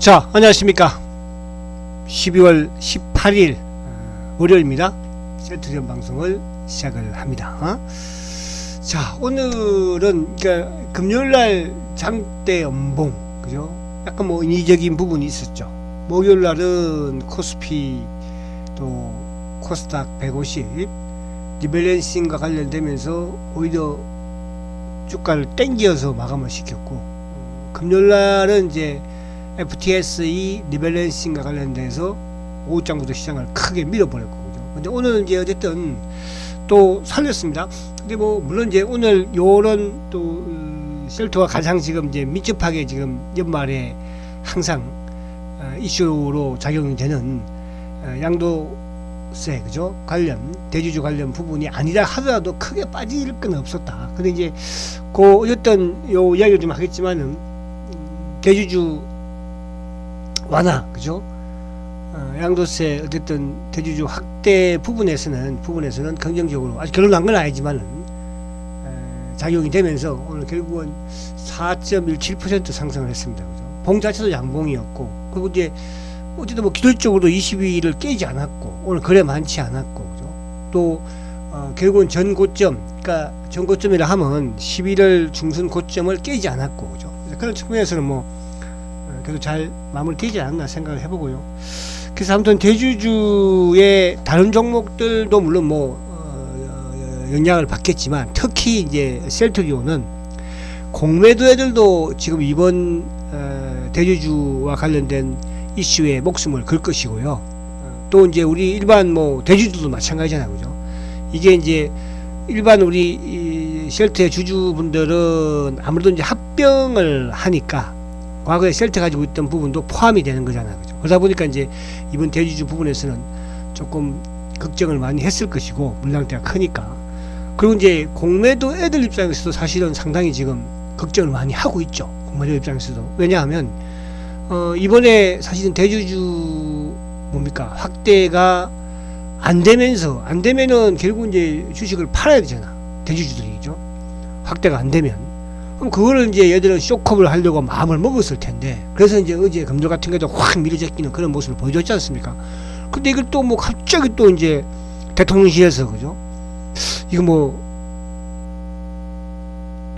자, 안녕하십니까. 12월 18일 월요일입니다. 셀트리온 방송을 시작을 합니다. 자, 오늘은 그러니까 금요일날 장대 연봉, 그죠? 약간 뭐 인위적인 부분이 있었죠. 목요일날은 코스피 또 코스닥 150 리밸런싱과 관련되면서 오히려 주가를 땡겨서 마감을 시켰고, 금요일날은 이제 FTSE 리밸런싱과 관련돼서 오후장부터 시장을 크게 밀어버렸고, 그죠? 근데 오늘은 이제 어쨌든 또 살렸습니다. 근데 뭐 물론 이제 오늘 요런 또 셀트가 가장 지금 이제 밀접하게 지금 연말에 항상 이슈로 작용이 되는 양도세, 그죠? 관련 대주주 관련 부분이 아니라 하더라도 크게 빠질 건 없었다. 근데 이제 그 어쨌든 요 이야기를 좀 하겠지만은 대주주 완화, 그죠? 양도세 어쨌든 대주주 확대 부분에서는 긍정적으로 아직 결론 난 건 아니지만은 작용이 되면서 오늘 결국은 4.17% 상승을 했습니다. 그죠? 봉 자체도 양봉이었고, 그리고 이제 어쨌든 뭐 기술적으로 22일을 깨지 않았고, 오늘 거래 많지 않았고, 그죠? 또 결국은 전 고점, 그러니까 전 고점이라 하면 11월 중순 고점을 깨지 않았고, 그죠? 그런 측면에서는 뭐 그래도 잘 마무리되지 않았나 생각을 해보고요. 그래서 아무튼 대주주의 다른 종목들도 물론 뭐 영향을 받겠지만, 특히 이제 셀트리온은 공매도 애들도 지금 이번 대주주와 관련된 이슈에 목숨을 걸 것이고요. 또 이제 우리 일반 뭐 대주주도 마찬가지잖아요, 그죠? 이게 이제 일반 우리 이 셀트의 주주분들은 아무래도 이제 합병을 하니까 과거에 셀트 가지고 있던 부분도 포함이 되는 거잖아요, 그죠? 그러다 보니까 이제 이번 대주주 부분에서는 조금 걱정을 많이 했을 것이고, 물량대가 크니까. 그리고 이제 공매도 애들 입장에서도 사실은 상당히 지금 걱정을 많이 하고 있죠, 공매도 입장에서도. 왜냐하면 이번에 사실은 대주주 뭡니까 확대가 안 되면은 결국 이제 주식을 팔아야 되잖아, 대주주들이죠. 확대가 안 되면. 그럼 그거를 이제 얘들은 쇼크업을 하려고 마음을 먹었을 텐데, 그래서 이제 어제 금들 같은 게도 확 밀어제끼는 그런 모습을 보여줬지 않습니까? 근데 이걸 또 뭐 갑자기 또 이제 대통령실에서, 그죠? 이거 뭐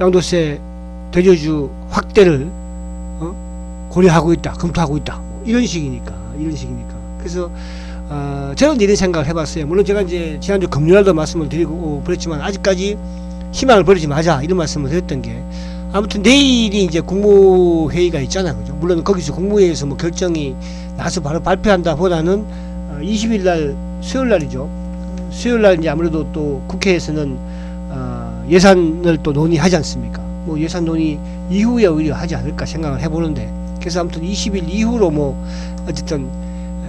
양도세 대주주 확대를 고려하고 있다, 검토하고 있다, 이런 식이니까. 그래서 저는 이런 생각을 해봤어요. 물론 제가 이제 지난주 금요일도 말씀을 드리고 그랬지만, 아직까지 희망을 버리지 마자, 이런 말씀을 드렸던 게, 아무튼 내일이 이제 국무회의가 있잖아요, 그죠? 물론 거기서 국무회의에서 뭐 결정이 나서 바로 발표한다 보다는 20일 날 수요일 날 이제 아무래도 또 국회에서는 예산을 또 논의하지 않습니까? 뭐 예산 논의 이후에 오히려 하지 않을까 생각을 해보는데, 그래서 아무튼 20일 이후로 뭐 어쨌든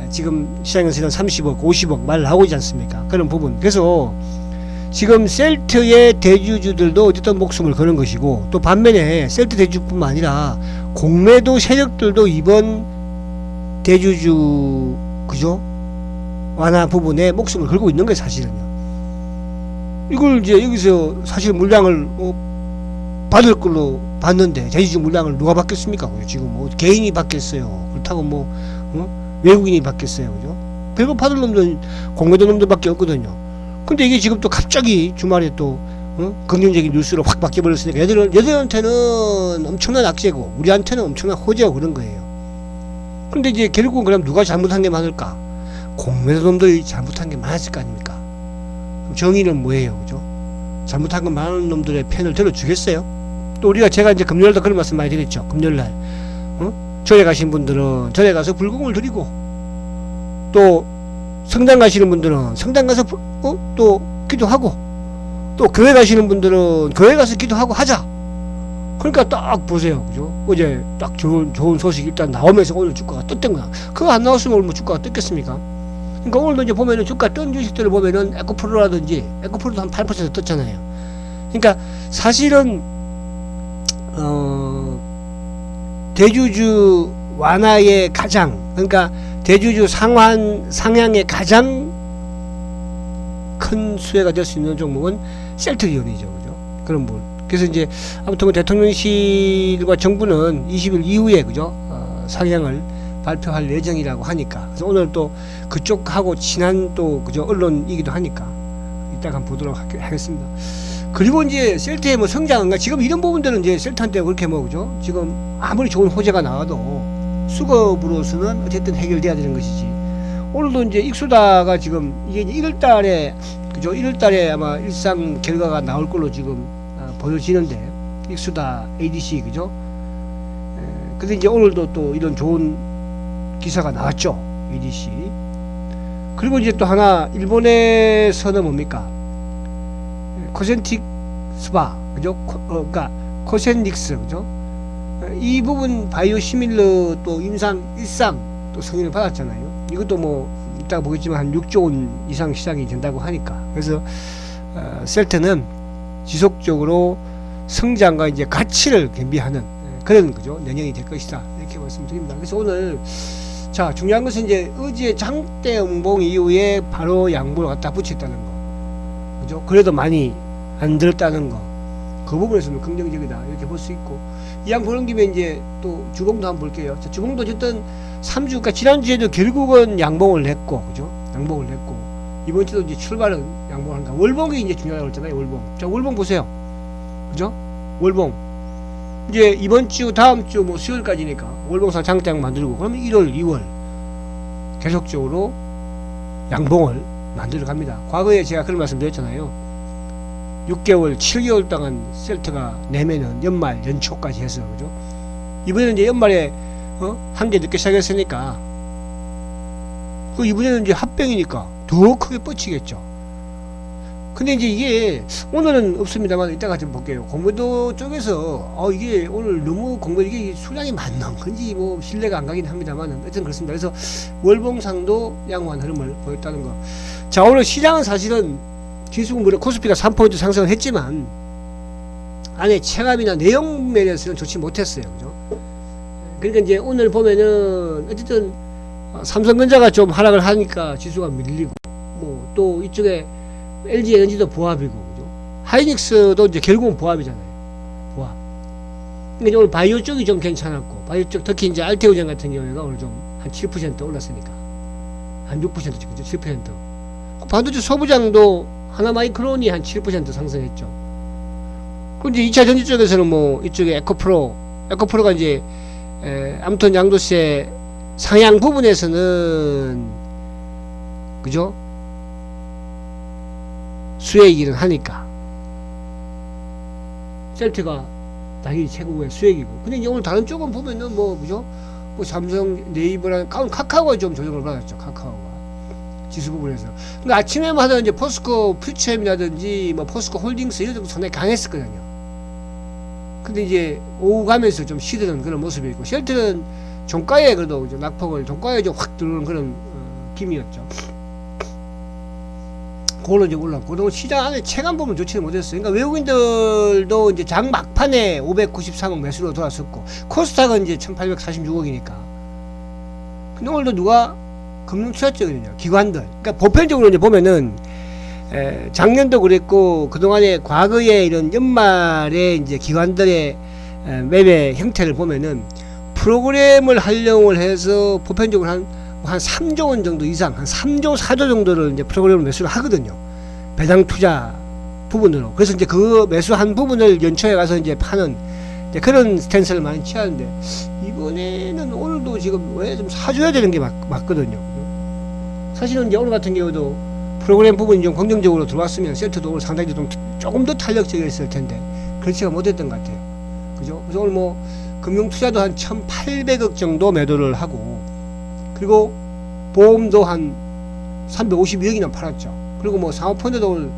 지금 시장에서는 30억, 50억 말 나오지 않습니까? 그런 부분. 그래서 지금 셀트의 대주주들도 어쨌든 목숨을 거는 것이고, 또 반면에 셀트 대주주뿐만 아니라 공매도 세력들도 이번 대주주, 그죠? 완화 부분에 목숨을 걸고 있는 거예요, 사실은요. 이걸 이제 여기서 사실 물량을 받을 걸로 봤는데, 대주주 물량을 누가 받겠습니까? 지금 뭐 개인이 받겠어요. 그렇다고 뭐 외국인이 받겠어요, 그죠? 별거 받을 놈들은 공매도 놈들밖에 없거든요. 근데 이게 지금 또 갑자기 주말에 또 긍정적인 뉴스로 확 바뀌어버렸으니까 얘들한테는 엄청난 악재고, 우리한테는 엄청난 호재고 그런 거예요. 근데 이제 결국은 그럼 누가 잘못한 게 많을까? 공매도 놈들이 잘못한 게 많았을 거 아닙니까? 그럼 정의는 뭐예요, 그죠? 잘못한 건 많은 놈들의 편을 들어주겠어요? 또 제가 이제 금요일도 그런 말씀 많이 드렸죠. 금요일날 절에 가신 분들은 절에 가서 불공을 드리고, 또 성당 가시는 분들은 성당 가서 또 기도하고, 또 교회 가시는 분들은 교회 가서 기도하고 하자. 그러니까 딱 보세요, 그죠? 어제 딱 좋은 소식 일단 나오면서 오늘 주가가 떴던 거야. 그거 안 나왔으면 오늘 뭐 주가가 떴겠습니까? 그러니까 오늘도 이제 보면은 주가 뜬 주식들을 보면은 에코프로라든지, 에코프로도 한 8% 떴잖아요. 그러니까 사실은 대주주 완화의 가장, 그러니까 대주주 상향의 가장 큰 수혜가 될 수 있는 종목은 셀트리온이죠, 그죠? 그런 부분. 그래서 이제 아무튼 대통령실과 정부는 20일 이후에, 그죠? 상향을 발표할 예정이라고 하니까, 그래서 오늘 또 그쪽하고 친한 또 그저 언론이기도 하니까 이따가 한번 보도록 하겠습니다. 그리고 이제 셀트의 뭐 성장인가, 지금 이런 부분들은 이제 셀트한테 그렇게 뭐 그죠, 지금 아무리 좋은 호재가 나와도 수급으로서는 어쨌든 해결돼야 되는 것이지. 오늘도 이제 익수다가 지금 이게 1월달에 그죠, 1월달에 아마 일상 결과가 나올 걸로 지금 보여지는데, 익수다 ADC 그죠. 근데 이제 오늘도 또 이런 좋은 기사가 나왔죠, ADC. 그리고 이제 또 하나, 일본에서는 뭡니까, 코센틱 스파 그죠, 그러니까 코센닉스 그죠. 이 부분 바이오시밀러 또 일상 또 승인을 받았잖아요. 이것도 뭐 이따가 보겠지만 한 6조 원 이상 시장이 된다고 하니까, 그래서 셀트는 지속적으로 성장과 이제 가치를 겸비하는 그런 그죠 내년이 될 것이다, 이렇게 말씀드립니다. 그래서 오늘 자, 중요한 것은 이제 어제 장대 음봉 이후에 바로 양보를 갖다 붙였다는 거 그죠. 그래도 많이 안 들었다는 거, 그 부분에서는 긍정적이다, 이렇게 볼 수 있고, 이 양 보는 김에 이제 또 주봉도 한번 볼게요. 자, 주봉도 어쨌든 3주, 그러니까 지난주에도 결국은 양봉을 냈고 그죠, 양봉을 냈고, 이번 주도 이제 출발은 양봉을 한다. 월봉이 이제 중요하다고 했잖아요, 월봉. 자, 월봉 보세요 그죠. 월봉 이제 이번 주 다음 주 뭐 수요일까지니까 월봉상 장대양 만들고, 그러면 1월 2월 계속적으로 양봉을 만들어 갑니다. 과거에 제가 그런 말씀 드렸잖아요. 6개월 7개월 동안 셀트가 내면은 연말 연초까지 해서 그죠. 이번에는 이제 연말에 한 개 늦게 시작했으니까, 그 이번에는 이제 합병이니까 더 크게 뻗치겠죠. 근데 이제 이게 오늘은 없습니다만 이따가 좀 볼게요. 공매도 쪽에서 이게 오늘 너무 공매도 이게 수량이 많는 건지 뭐 신뢰가 안 가긴 합니다만 어쨌든 그렇습니다. 그래서 월봉상도 양호한 흐름을 보였다는 거. 자, 오늘 시장은 사실은 지수는 물론 코스피가 3% 상승을 했지만 안에 체감이나 내용 면에서는 좋지 못했어요, 그죠? 그러니까 이제 오늘 보면은 어쨌든 삼성전자가 좀 하락을 하니까 지수가 밀리고, 뭐 또 이쪽에 LG 에너지도 보합이고 그죠? 하이닉스도 이제 결국은 보합이잖아요, 보합. 그러니까 오늘 바이오 쪽이 좀 괜찮았고, 바이오 쪽 특히 이제 알테오젠 같은 경우가 오늘 좀 한 7% 올랐으니까 한 6% 그죠, 7%. 반도체 소부장도 하나마이크론이 한 7% 상승했죠. 그리고 이제 2차 전지 쪽에서는 뭐 이쪽에 에코프로가 이제 아무튼 양도세 상향 부분에서는 그죠, 수익이긴 하니까 셀트가 당연히 최고의 수익이고. 근데 이제 오늘 다른 쪽은 보면은 뭐 그죠, 뭐 삼성, 네이버랑 카카오가 좀 조정을 받았죠, 카카오가 지수 부분에서. 근데 아침에만 하던 이제 포스코 퓨처엠이라든지 뭐 포스코 홀딩스 이런 쪽도 상당히 강했었거든요. 근데 이제 오후 가면서 좀 시드는 그런 모습이 있고, 셀트는 종가에 그래도 낙폭을 종가에 좀 확 들어오는 그런 기미였죠. 그걸로 이제 올랐고, 그동안 시장 안에 체감 보면 좋지는 못했어요. 그러니까 외국인들도 이제 장 막판에 593억 매수로 돌아섰고, 코스닥은 이제 1846억이니까. 근데 오늘도 누가 금융투자증이냐, 기관들. 그러니까 보편적으로 이제 보면은 작년도 그랬고, 그동안에 과거에 이런 연말에 이제 기관들의 매매 형태를 보면은 프로그램을 활용을 해서 보편적으로 한 3조 원 정도 이상, 한 3조, 4조 정도를 이제 프로그램을 매수를 하거든요, 배당 투자 부분으로. 그래서 이제 그 매수한 부분을 연초에 가서 이제 파는 이제 그런 스탠스를 많이 취하는데, 이번에는 오늘도 지금 왜 좀 사줘야 되는 게 맞거든요. 사실은 이제 오늘 같은 경우도 프로그램 부분이 좀 긍정적으로 들어왔으면 셀트도 오늘 상당히 좀 조금 더 탄력적이었을 텐데 그렇지가 못했던 것 같아요, 그죠? 그래서 오늘 뭐 금융투자도 한 1,800억 정도 매도를 하고, 그리고 보험도 한 352억이나 팔았죠. 그리고 뭐 사모펀드도 오늘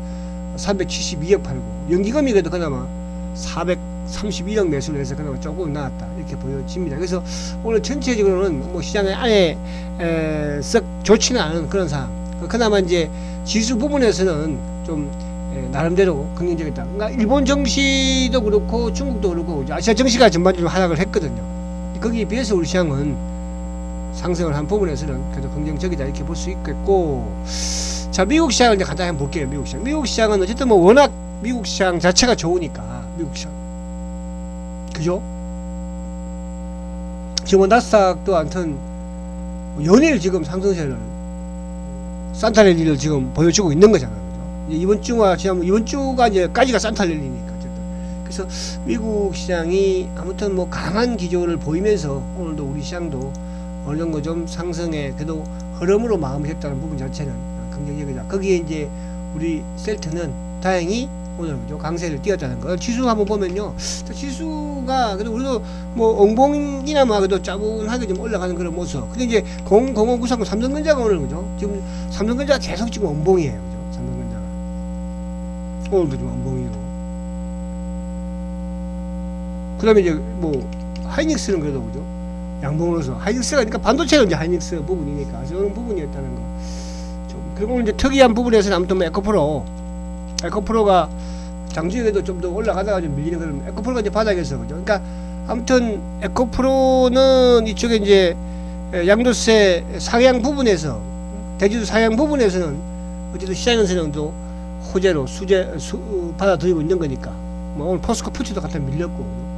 372억 팔고, 연기금이 그래도 그나마 431억 매수를 해서 그나마 조금 나왔다, 이렇게 보여집니다. 그래서 오늘 전체적으로는 뭐 시장의 안에 썩 좋지는 않은 그런 상황. 그나마 이제 지수 부분에서는 좀 나름대로 긍정적이다. 그러니까 일본 증시도 그렇고 중국도 그렇고 아시아 증시가 전반적으로 하락을 했거든요. 거기에 비해서 우리 시장은 상승을 한 부분에서는 그래도 긍정적이다, 이렇게 볼 수 있겠고. 자, 미국 시장을 이제 간단히 한번 볼게요. 미국 시장은 어쨌든 뭐 워낙 미국 시장 자체가 좋으니까, 미국 시장 그죠? 지금 나스닥도 아무튼 연일 지금 상승세를 산타랠리를 지금 보여주고 있는 거잖아요. 그죠? 이번 주와 지난 이번 주가 이제까지가 산타랠리니까. 그래서 미국 시장이 아무튼 뭐 강한 기조를 보이면서 오늘도 우리 시장도 어느 정도 좀 상승에 그래도 흐름으로 마무리했다는 부분 자체는 긍정적이다. 거기에 이제 우리 셀트는 다행히 오늘 그죠? 강세를 띄었다는 거. 지수 한번 보면요, 지수가 그래도 우리도 뭐 엉봉이나마 그래도 짜분하게 좀 올라가는 그런 모습. 근데 이제 00593 삼성전자가 오늘 그죠? 지금 삼성전자 계속 지금 엉봉이에요, 그죠? 삼성전자가 오늘도 좀 엉봉이고. 그 다음에 이제 뭐 하이닉스는 그래도 그죠? 양봉으로서 하이닉스가 그러니까 반도체가 이제 하이닉스 부분이니까 그런 부분이었다는 거. 좀 그리고 이제 특이한 부분에서는 아무튼 뭐 에코프로가 장중에도 좀 더 올라가다가 좀 밀리는 그런 에코프로가 이제 바닥에서 그죠? 그러니까 아무튼 에코프로는 이쪽에 이제 양도세 상향 부분에서 대주주 상향 부분에서는 어쨌든 시장에서는 또 호재로 받아들이고 있는 거니까 뭐 오늘 포스코 퓨처도 갖다 밀렸고.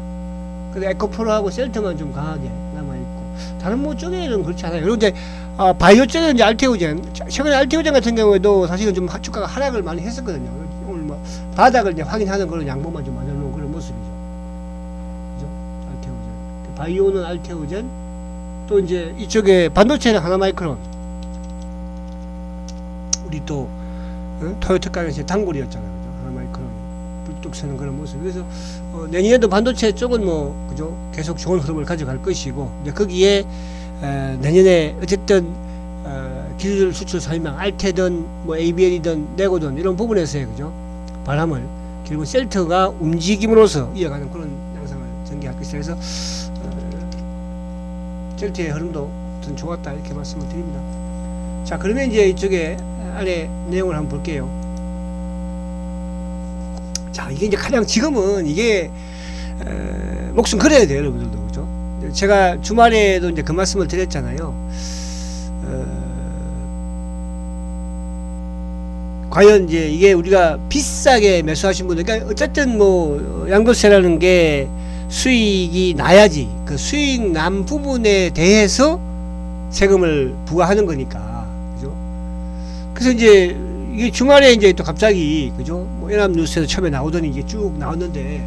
근데 에코프로하고 셀트만 좀 강하게 남아있고, 다른 뭐 쪽에는 그렇지 않아요. 그리고 이제, 바이오 쪽에는 이제 알테오젠, 최근에 알테오젠 같은 경우에도 사실은 좀 주가가 하락을 많이 했었거든요. 오늘 뭐, 바닥을 이제 확인하는 그런 양봉만 좀 만들어 놓은 그런 모습이죠. 그죠? 알테오젠. 바이오는 알테오젠, 또 이제 이쪽에 반도체는 하나마이크론. 우리 또, 토요타가 이제 단골이었잖아요. 뚝 서는 그런 모습. 그래서 내년에도 반도체 쪽은 뭐 그죠? 계속 좋은 흐름을 가져갈 것이고, 이제 거기에 내년에 어쨌든 기술 수출 설명, 알테든 뭐 ABL이든 네고든 이런 부분에서의 그죠? 바람을 결국 셀트가 움직임으로써 이어가는 그런 양상을 전개할 것이다. 그래서 셀트의 흐름도 좀 좋았다 이렇게 말씀을 드립니다. 자, 그러면 이제 이쪽에 안에 내용을 한번 볼게요. 자, 이게 이제 가장 지금은 이게 목숨 걸어야 돼요, 여러분들도. 그죠? 제가 주말에도 이제 그 말씀을 드렸잖아요. 과연 이제 이게 우리가 비싸게 매수하신 분들, 그러니까 어쨌든 뭐 양도세라는 게 수익이 나야지 그 수익 난 부분에 대해서 세금을 부과하는 거니까. 그죠? 그래서 이제 이게 주말에 이제 또 갑자기 그죠? 뭐 연합뉴스에서 처음에 나오더니 이게 쭉 나왔는데,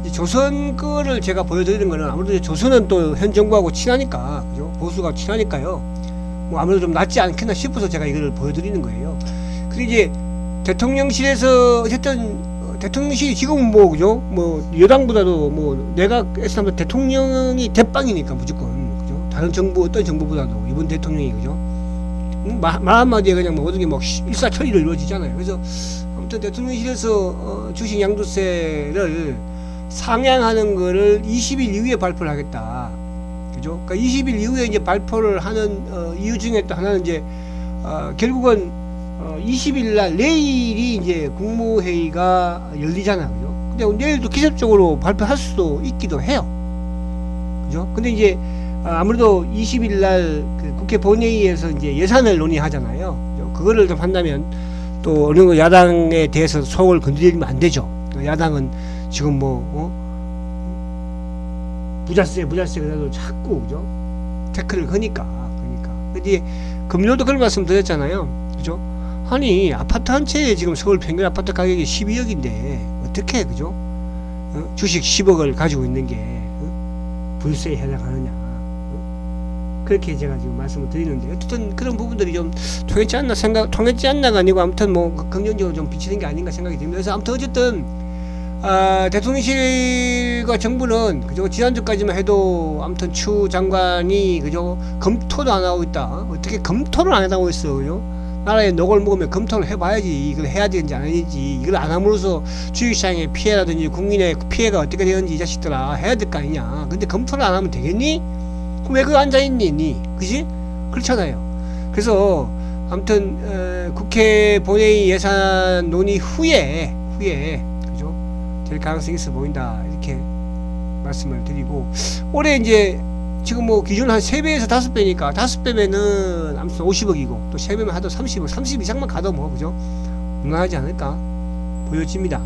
이제 조선 거를 제가 보여드리는 거는 아무래도 조선은 또 현 정부하고 친하니까 그죠? 보수가 친하니까요. 뭐 아무래도 좀 낫지 않겠나 싶어서 제가 이걸 보여드리는 거예요. 근데 이제 대통령실에서 어쨌든 대통령실이 지금 뭐 그죠? 뭐 여당보다도 뭐 내각에서 하면 대통령이 대빵이니까 무조건 그죠? 다른 정부 어떤 정부보다도 이번 대통령이 그죠? 말 한마디에 그냥 뭐 모든 게 뭐 일사천리로 이루어지잖아요. 그래서 아무튼 대통령실에서 주식 양도세를 상향하는 거를 20일 이후에 발표를 하겠다. 그죠? 그러니까 20일 이후에 이제 발표를 하는 이유 중에 또 하나는 이제 결국은 20일 날 내일이 이제 국무회의가 열리잖아요. 그죠? 근데 내일도 기습적으로 발표할 수도 있기도 해요. 그죠? 근데 이제 아무래도 20일 날 그 국회 본회의에서 이제 예산을 논의하잖아요. 그거를 좀 한다면 또 어느 정도 야당에 대해서 속을 건드리면 안 되죠. 야당은 지금 뭐 부자세 그래도 자꾸 그죠? 태클을 거니까. 근데 금요일도 그런 말씀 드렸잖아요. 그죠? 아니 아파트 한 채에 지금 서울 평균 아파트 가격이 12억인데 어떻게 그죠? 주식 10억을 가지고 있는 게 불세에 해당하느냐? 그렇게 제가 지금 말씀을 드리는데, 어쨌든 그런 부분들이 좀 통했지 않나가 아니고 아무튼 뭐 긍정적으로 좀 비치는 게 아닌가 생각이 듭니다. 그래서 아무튼 어쨌든 대통령실과 정부는 그죠? 지난주까지만 해도 아무튼 추 장관이 그죠? 검토도 안 하고 있다. 어떻게 검토를 안 하고 있어, 그죠? 나라에 녹을 먹으면 검토를 해봐야지. 이걸 해야 되는지 안 해야지. 이걸 안 함으로써 주식시장의 피해라든지 국민의 피해가 어떻게 되는지 이 자식들아 해야 될 거 아니냐. 근데 검토를 안 하면 되겠니? 그럼 왜 그거 앉아있니? 니? 그지? 그렇잖아요. 그래서 아무튼 국회 본회의 예산 논의 후에 그죠? 될 가능성이 있어 보인다. 이렇게 말씀을 드리고, 올해 이제 지금 뭐 기준 한 3배에서 5배니까 5배면은 아무튼 50억이고 또 3배면 하도 30억, 30 이상만 가도 뭐 그죠? 무난하지 않을까 보여집니다.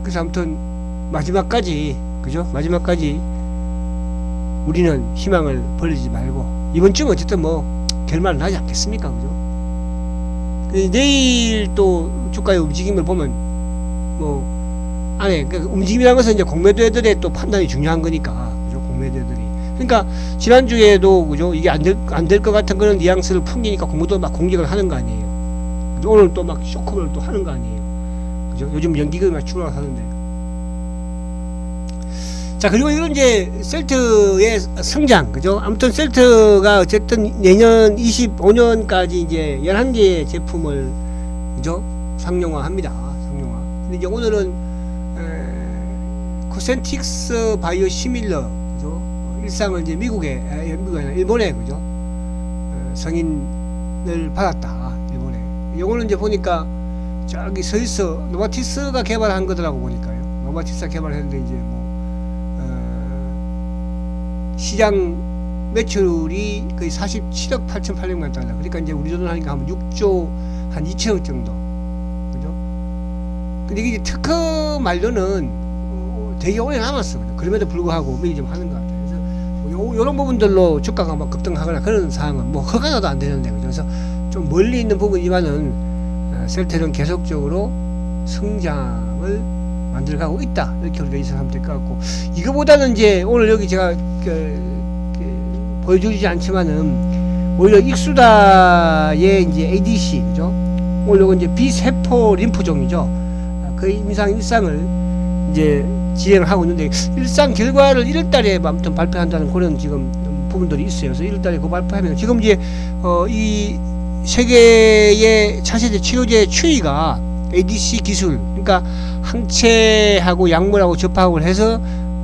그래서 아무튼 마지막까지 그죠? 마지막까지 우리는 희망을 버리지 말고 이번 주는 어쨌든 뭐 결말은 나지 않겠습니까, 그죠? 내일 또 주가의 움직임을 보면 뭐 안에 그러니까 움직임이라는 것은 이제 공매도들의 또 판단이 중요한 거니까, 그죠? 공매도들이. 그러니까 지난주에도 그죠? 이게 안 될 것 같은 그런 뉘앙스를 풍기니까 공매도 막 공격을 하는 거 아니에요. 오늘 또 막 쇼크를 또 하는 거 아니에요. 그죠? 요즘 연기금이 막 추락하는데. 자, 그리고 이건 이제 셀트의 성장, 그죠? 아무튼 셀트가 어쨌든 내년 25년까지 이제 11개의 제품을, 그죠? 상용화 합니다. 상용화. 근데 이제 오늘은, 코센틱스 바이오 시밀러, 그죠? 일상을 이제 미국이 아니라 일본에, 그죠? 승인을 받았다. 일본에. 요거는 이제 보니까 저기 스위스, 노바티스가 개발한 거더라고 보니까요. 노바티스가 개발했는데 이제 뭐, 시장 매출이 거의 47억 8,800만 달러. 그러니까 이제 우리 돈으로 하니까 한 6조 한 2천억 정도. 그죠? 근데 이게 특허 만료는 되게 오래 남았어. 그죠? 그럼에도 불구하고 미리 좀 하는 것 같아요. 그래서 요런 부분들로 주가가 막 급등하거나 그런 상황은 뭐 허가나도 안 되는데. 그죠? 그래서 좀 멀리 있는 부분이지만은 셀트는 계속적으로 성장을 만들어가고 있다, 이렇게 우리가 이해하면 될 것 같고, 이거보다는 이제 오늘 여기 제가 보여주지 않지만은 오히려 익수다의 이제 ADC, 그죠? 오늘 요거 이제 비세포 림프종이죠. 그 일상을 이제 진행을 하고 있는데, 일상 결과를 1월달에 아무튼 발표한다는 그런 지금 부분들이 있어요. 그래서 1월달에 그거 발표하면 지금 이제 이 세계의 차세대 치료제 추이가 ADC 기술, 그러니까 항체하고 약물하고 접합을 해서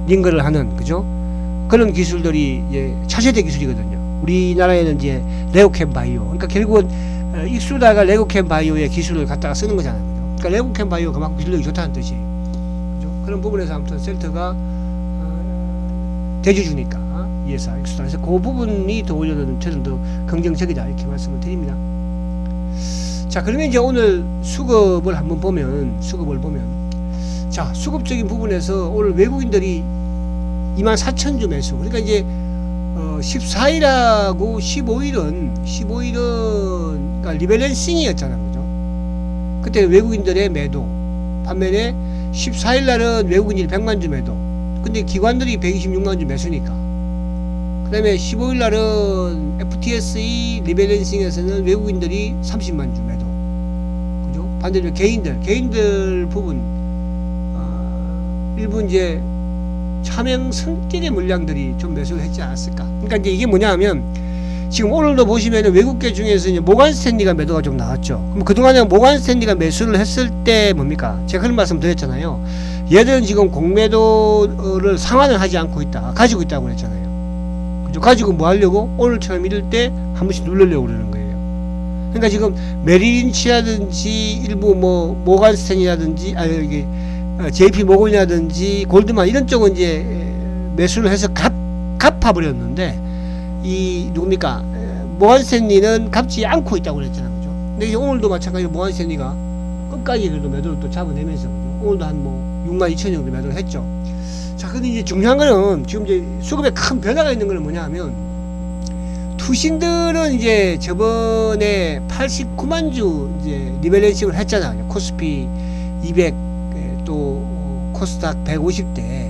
링거를 하는, 그죠? 그런 기술들이 이제 차세대 기술이거든요. 우리나라에는 이제 레고캠 바이오, 그러니까 결국은 익수다가 레고캠 바이오의 기술을 갖다가 쓰는 거잖아요, 그죠? 그러니까 레고캠 바이오 그만큼 기술력이 좋다는 뜻이, 그죠? 그런 부분에서 아무튼 셀트가 대주주니까 이 회사 익수다, 그래서 그 부분이 더 올려는 저는 더 긍정적이다, 이렇게 말씀을 드립니다. 자, 그러면 이제 오늘 수급을 한번 보면, 자, 수급적인 부분에서 오늘 외국인들이 24,000주 매수, 그러니까 이제 14일하고 15일은 그러니까 리밸런싱이었잖아요, 그죠? 그때 외국인들의 매도, 반면에 14일날은 외국인이 100만 주 매도, 근데 기관들이 126만 주 매수니까. 그 다음에 15일날은 FTSE 리밸런싱에서는 외국인들이 30만 주 매도, 그죠? 반대로 개인들 부분, 일부 이제 차명 성격의 물량들이 좀 매수를 했지 않았을까. 그러니까 이제 이게 뭐냐 하면, 지금 오늘도 보시면은 외국계 중에서 이제 모간 스탠리가 매도가 좀 나왔죠. 그럼 그동안에 모간 스탠리가 매수를 했을 때 뭡니까? 제가 그런 말씀 드렸잖아요. 얘들은 지금 공매도를 상환을 하지 않고 있다, 가지고 있다고 그랬잖아요. 그죠? 가지고 뭐 하려고? 오늘처럼 이럴 때 한 번씩 누르려고 그러는 거예요. 그러니까 지금 메릴린치라든지 일부 뭐 모간 스탠이라든지, 아니 여기 JP 모건이라든지 골드만 이런 쪽은 이제 매수를 해서 갚아버렸는데, 이 누굽니까? 모간 스탠리는 갚지 않고 있다고 그랬잖아요, 그죠? 근데 이제 오늘도 마찬가지로 모간 스탠리가 끝까지 그래도 매도를 또 잡아내면서, 그죠? 오늘도 한 뭐 62,000 정도 매도를 했죠. 자, 근데 이제 중요한 거는 지금 이제 수급에 큰 변화가 있는 거는 뭐냐 하면, 투신들은 이제 저번에 89만 주 이제 리밸런싱을 했잖아요. 코스피 200, 또 코스닥 150대.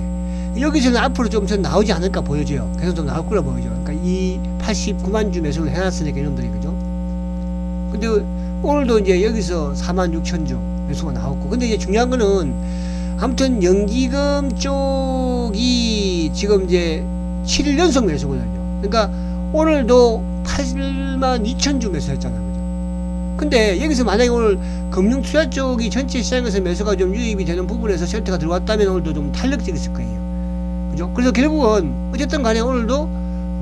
여기서는 앞으로 좀 더 나오지 않을까 보여져요. 계속 좀 나올 거라 보여져요. 그러니까 이 89만 주 매수를 해놨으니까 이놈들이, 그죠? 근데 오늘도 이제 여기서 46,000주 매수가 나왔고, 근데 이제 중요한 거는 아무튼 연기금 쪽이 지금 이제 7일 연속 매수거든요. 그러니까 오늘도 82,000주 매수했잖아요, 그죠? 근데 여기서 만약에 오늘 금융투자 쪽이 전체 시장에서 매수가 좀 유입이 되는 부분에서 셀트가 들어왔다면 오늘도 좀 탄력적이었을 거예요, 그죠? 그래서 결국은 어쨌든 간에 오늘도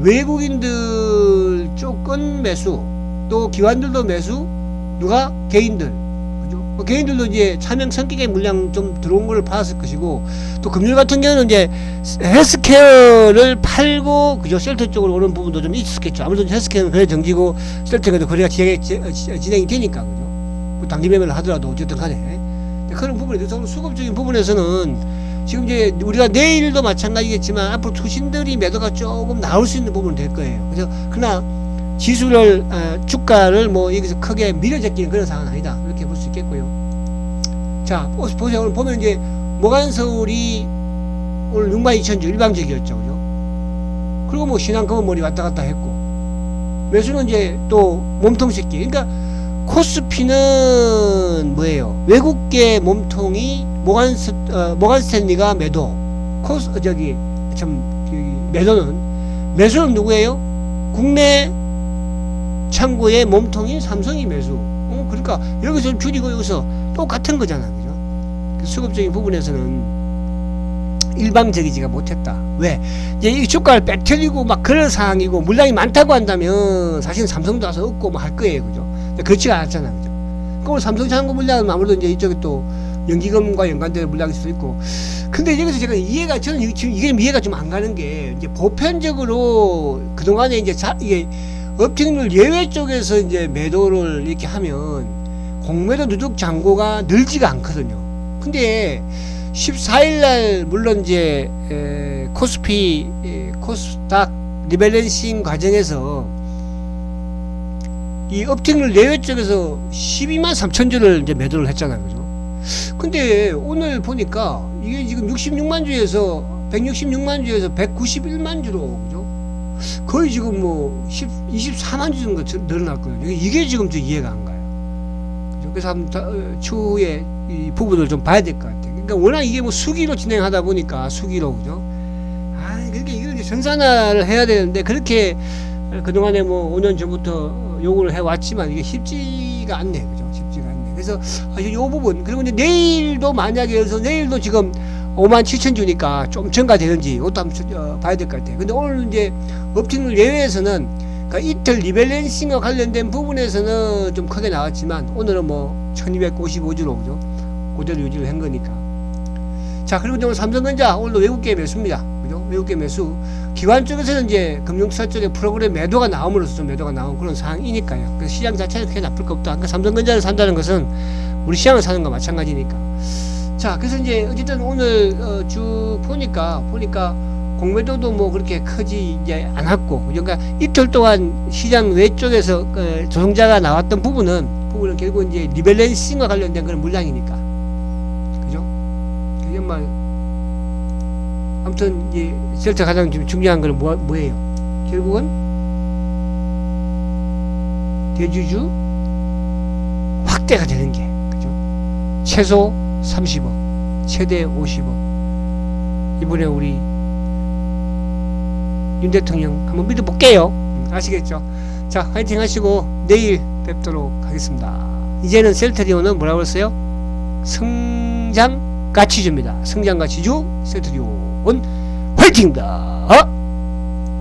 외국인들 쪽은 매수, 또 기관들도 매수, 누가? 개인들, 그죠? 개인들도 이제 차명 성격의 물량 좀 들어온 걸 받았을 것이고, 또 금융 같은 경우는 이제 헬스케어를 팔고, 그죠? 셀트 쪽으로 오는 부분도 좀 있었겠죠. 아무래도 헬스케어는 거래 정지고 셀트가 거래가 진행이 되니까, 그죠? 뭐 단기 매매를 하더라도 어쨌든 간에 그런 부분에 대해서 수급적인 부분에서는 지금 이제 우리가 내일도 마찬가지겠지만 앞으로 투신들이 매도가 조금 나올 수 있는 부분은 될 거예요. 그래서 그러나 지수를 주가를 뭐 여기서 크게 밀어제끼는 그런 상황은 아니다, 이렇게 볼 수 있겠고요. 자, 보세요. 오늘 보면 이제 모간서울이 오늘 62,000주 일방적이었죠, 그죠? 그리고 뭐 신한금은머리 왔다 갔다 했고, 매수는 이제 또 몸통새끼. 그러니까 코스피는 뭐예요? 외국계 몸통이 모간 스탠리가 매도, 매수는 누구예요? 국내 창구의 몸통인 삼성이 매수. 그러니까 여기서 줄이고 여기서 똑같은 거잖아, 그죠? 수급적인 부분에서는 일방적이지가 못했다. 왜? 이제 이 주가를 빼뜨리고 막 그런 상황이고 물량이 많다고 한다면 사실은 삼성도 와서 얻고 뭐 할 거예요, 그죠? 근데 그렇지가 않았잖아, 그죠? 그럼 삼성 창구 물량은 아무래도 이제 이쪽에 또 연기금과 연관되는 물량일 수도 있고. 근데 여기서 제가 저는 지금 이게 이해가 좀 안 가는 게, 이제 보편적으로 그동안에 이제 이게 업종률 예외 쪽에서 이제 매도를 이렇게 하면 공매도 누적 잔고가 늘지가 않거든요. 근데 14일날 물론 이제 코스닥 리밸런싱 과정에서 이 업종률 예외 쪽에서 123,000주를 이제 매도를 했잖아요, 그죠? 근데 오늘 보니까 이게 지금 66만 주에서 166만 주에서 191만 주로, 그죠? 거의 지금 뭐 24만 주 정도 늘어났거든요. 이게 지금 좀 이해가 안 가요. 그죠? 그래서 한번 추후에 이 부분을 좀 봐야 될 것 같아요. 그러니까 워낙 이게 뭐 수기로 진행하다 보니까 수기로, 그죠? 그러니까 이걸 이제 전산화를 해야 되는데, 그렇게 그동안에 뭐 5년 전부터 요구를 해왔지만 이게 쉽지가 않네, 그죠? 쉽지가 않네. 그래서 요 부분, 그리고 이제 내일도 만약에 해서 내일도 지금 57,000주니까 좀 증가되는지 이것도 한번 봐야 될 것 같아요. 근데 오늘 이제 업종률 예외에서는 그러니까 이틀 리밸런싱과 관련된 부분에서는 좀 크게 나왔지만 오늘은 뭐 1255주로, 그죠? 그대로 유지를 한 거니까. 자, 그리고 오늘 삼성전자 오늘도 외국계 매수입니다, 그죠? 외국계 매수. 기관 쪽에서는 이제 금융투자 쪽에 프로그램 매도가 나옴으로써 좀 매도가 나온 그런 상황이니까요. 그래서 시장 자체는 그렇게 나쁠 거 없다. 그러니까 삼성전자를 산다는 것은 우리 시장을 사는 것과 마찬가지니까. 자, 그래서 이제 어쨌든 오늘 쭉 보니까 공매도도 뭐 그렇게 크지 이제 않았고, 그러니까 이틀 동안 시장 외쪽에서 조정자가 나왔던 부분은 결국 이제 리밸런싱과 관련된 그런 물량이니까, 그죠? 정말 아무튼 이제 셀터 가장 중요한 거는 뭐예요? 결국은 대주주 확대가 되는 게, 그죠? 최소 30억, 최대 50억. 이번에 우리 윤 대통령 한번 믿어볼게요. 아시겠죠? 자, 화이팅 하시고 내일 뵙도록 하겠습니다. 이제는 셀트리온은 뭐라고 했어요? 성장 가치주입니다. 성장 가치주 셀트리온 화이팅입니다.